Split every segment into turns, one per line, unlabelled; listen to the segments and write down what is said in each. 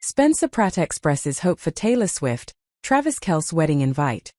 Spencer Pratt expresses hope for Taylor Swift, Travis Kelce wedding invite.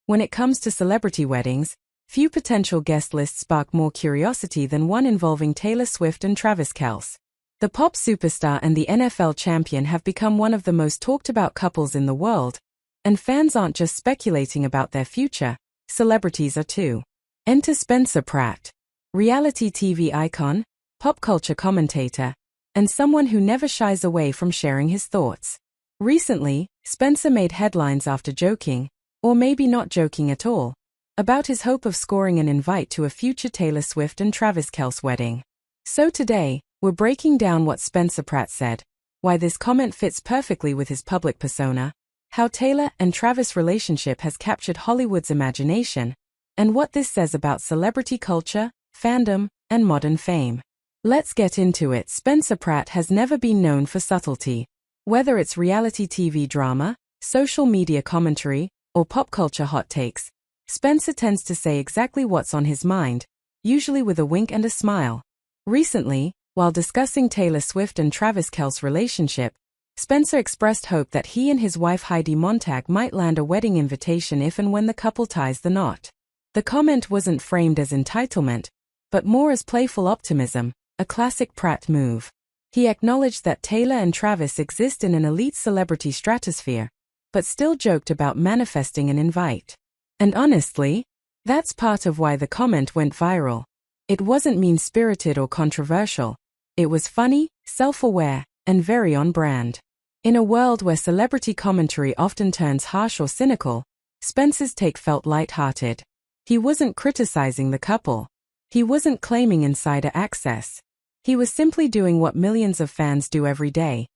When it comes to celebrity weddings, few potential guest lists spark more curiosity than one involving Taylor Swift and Travis Kelce. The pop superstar and the NFL champion have become one of the most talked about couples in the world, and fans aren't just speculating about their future, celebrities are too. Enter Spencer Pratt, reality TV icon, pop culture commentator, and someone who never shies away from sharing his thoughts. Recently, Spencer made headlines after joking, or maybe not joking at all, about his hope of scoring an invite to a future Taylor Swift and Travis Kelce wedding. So today, we're breaking down what Spencer Pratt said, why this comment fits perfectly with his public persona, how Taylor and Travis' relationship has captured Hollywood's imagination, and what this says about celebrity culture, fandom, and modern fame. Let's get into it. Spencer Pratt has never been known for subtlety. Whether it's reality TV drama, social media commentary, or pop culture hot takes, Spencer tends to say exactly what's on his mind, usually with a wink and a smile. Recently, while discussing Taylor Swift and Travis Kelce's relationship, Spencer expressed hope that he and his wife Heidi Montag might land a wedding invitation if and when the couple ties the knot. The comment wasn't framed as entitlement, but more as playful optimism, a classic Pratt move. He acknowledged that Taylor and Travis exist in an elite celebrity stratosphere, but still joked about manifesting an invite. And honestly, that's part of why the comment went viral. It wasn't mean-spirited or controversial. It was funny, self-aware, and very on-brand. In a world where celebrity commentary often turns harsh or cynical, Spencer's take felt light-hearted. He wasn't criticizing the couple. He wasn't claiming insider access. He was simply doing what millions of fans do every day,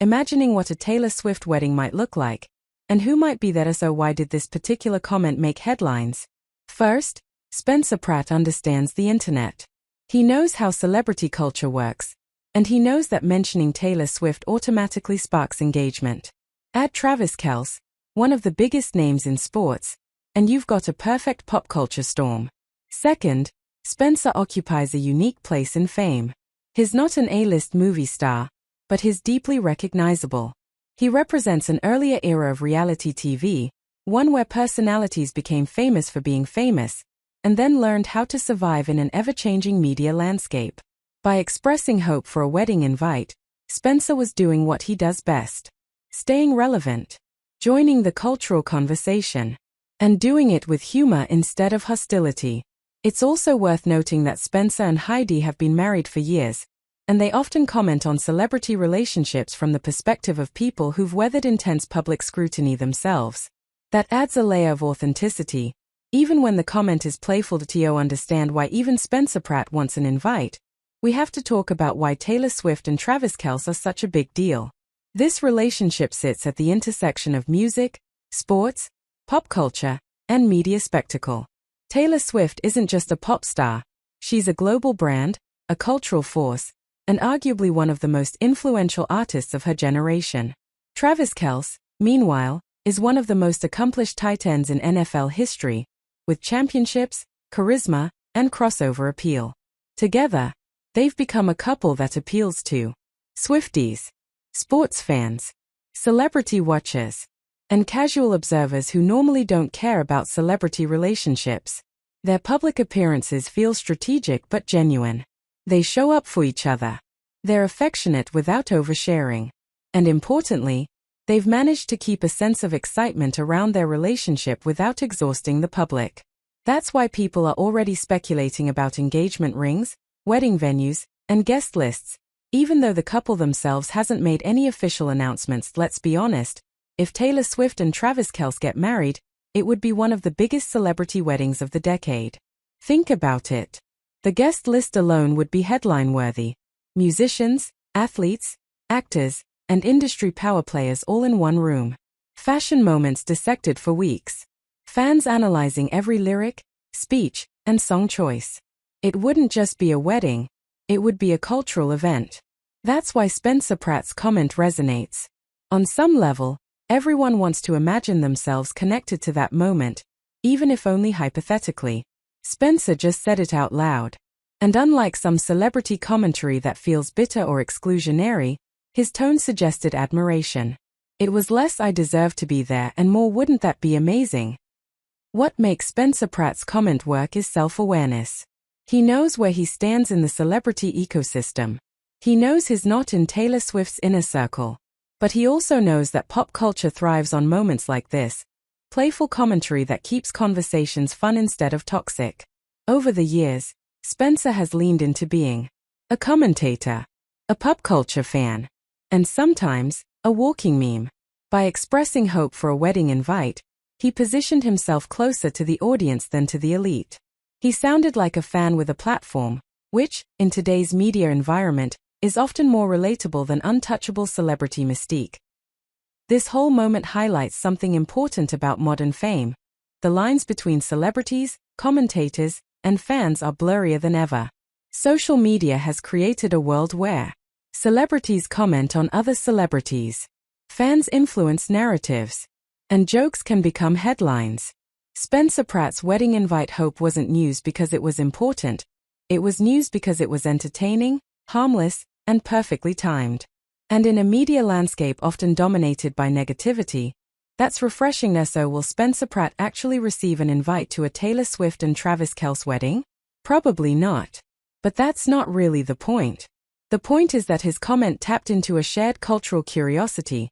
imagining what a Taylor Swift wedding might look like, and who might be there. So why did this particular comment make headlines? First, Spencer Pratt understands the internet. He knows how celebrity culture works, and he knows that mentioning Taylor Swift automatically sparks engagement. Add Travis Kelce, one of the biggest names in sports, and you've got a perfect pop culture storm. Second, Spencer occupies a unique place in fame. He's not an A-list movie star, but he's deeply recognizable. He represents an earlier era of reality TV, one where personalities became famous for being famous, and then learned how to survive in an ever-changing media landscape. By expressing hope for a wedding invite, Spencer was doing what he does best: staying relevant, joining the cultural conversation, and doing it with humor instead of hostility. It's also worth noting that Spencer and Heidi have been married for years, and they often comment on celebrity relationships from the perspective of people who've weathered intense public scrutiny themselves. That adds a layer of authenticity, even when the comment is playful. To understand why even Spencer Pratt wants an invite, we have to talk about why Taylor Swift and Travis Kelce are such a big deal. This relationship sits at the intersection of music, sports, pop culture, and media spectacle. Taylor Swift isn't just a pop star, she's a global brand, a cultural force, and arguably one of the most influential artists of her generation. Travis Kelce, meanwhile, is one of the most accomplished tight ends in NFL history, with championships, charisma, and crossover appeal. Together, they've become a couple that appeals to Swifties, sports fans, celebrity watchers, and casual observers who normally don't care about celebrity relationships. Their public appearances feel strategic but genuine. They show up for each other. They're affectionate without oversharing. And importantly, they've managed to keep a sense of excitement around their relationship without exhausting the public. That's why people are already speculating about engagement rings, wedding venues, and guest lists, even though the couple themselves hasn't made any official announcements. Let's be honest, if Taylor Swift and Travis Kelce get married, it would be one of the biggest celebrity weddings of the decade. Think about it. The guest list alone would be headline-worthy. Musicians, athletes, actors, and industry power players all in one room. Fashion moments dissected for weeks. Fans analyzing every lyric, speech, and song choice. It wouldn't just be a wedding, it would be a cultural event. That's why Spencer Pratt's comment resonates. On some level, everyone wants to imagine themselves connected to that moment, even if only hypothetically. Spencer just said it out loud. And unlike some celebrity commentary that feels bitter or exclusionary, His tone suggested admiration. It was less "I deserve to be there" and more "wouldn't that be amazing?" What makes Spencer Pratt's comment work is self-awareness. He knows where he stands in the celebrity ecosystem. He knows he's not in Taylor Swift's inner circle. But he also knows that pop culture thrives on moments like this, playful commentary that keeps conversations fun instead of toxic. Over the years, Spencer has leaned into being a commentator, a pop culture fan, and sometimes, a walking meme. By expressing hope for a wedding invite, he positioned himself closer to the audience than to the elite. He sounded like a fan with a platform, which, in today's media environment, is often more relatable than untouchable celebrity mystique. This whole moment highlights something important about modern fame. The lines between celebrities, commentators, and fans are blurrier than ever. Social media has created a world where celebrities comment on other celebrities, fans influence narratives, and jokes can become headlines. Spencer Pratt's wedding invite hope wasn't news because it was important. It was news because it was entertaining, harmless, and perfectly timed. And in a media landscape often dominated by negativity, that's refreshing. So will Spencer Pratt actually receive an invite to a Taylor Swift and Travis Kelce wedding? Probably not. But that's not really the point. The point is that his comment tapped into a shared cultural curiosity,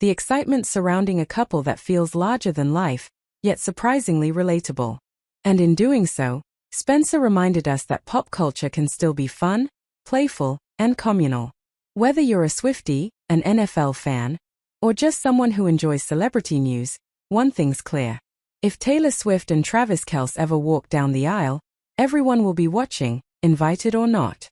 the excitement surrounding a couple that feels larger than life, yet surprisingly relatable. And in doing so, Spencer reminded us that pop culture can still be fun, playful, and communal. Whether you're a Swiftie, an NFL fan, or just someone who enjoys celebrity news, one thing's clear. If Taylor Swift and Travis Kelce ever walk down the aisle, everyone will be watching, invited or not.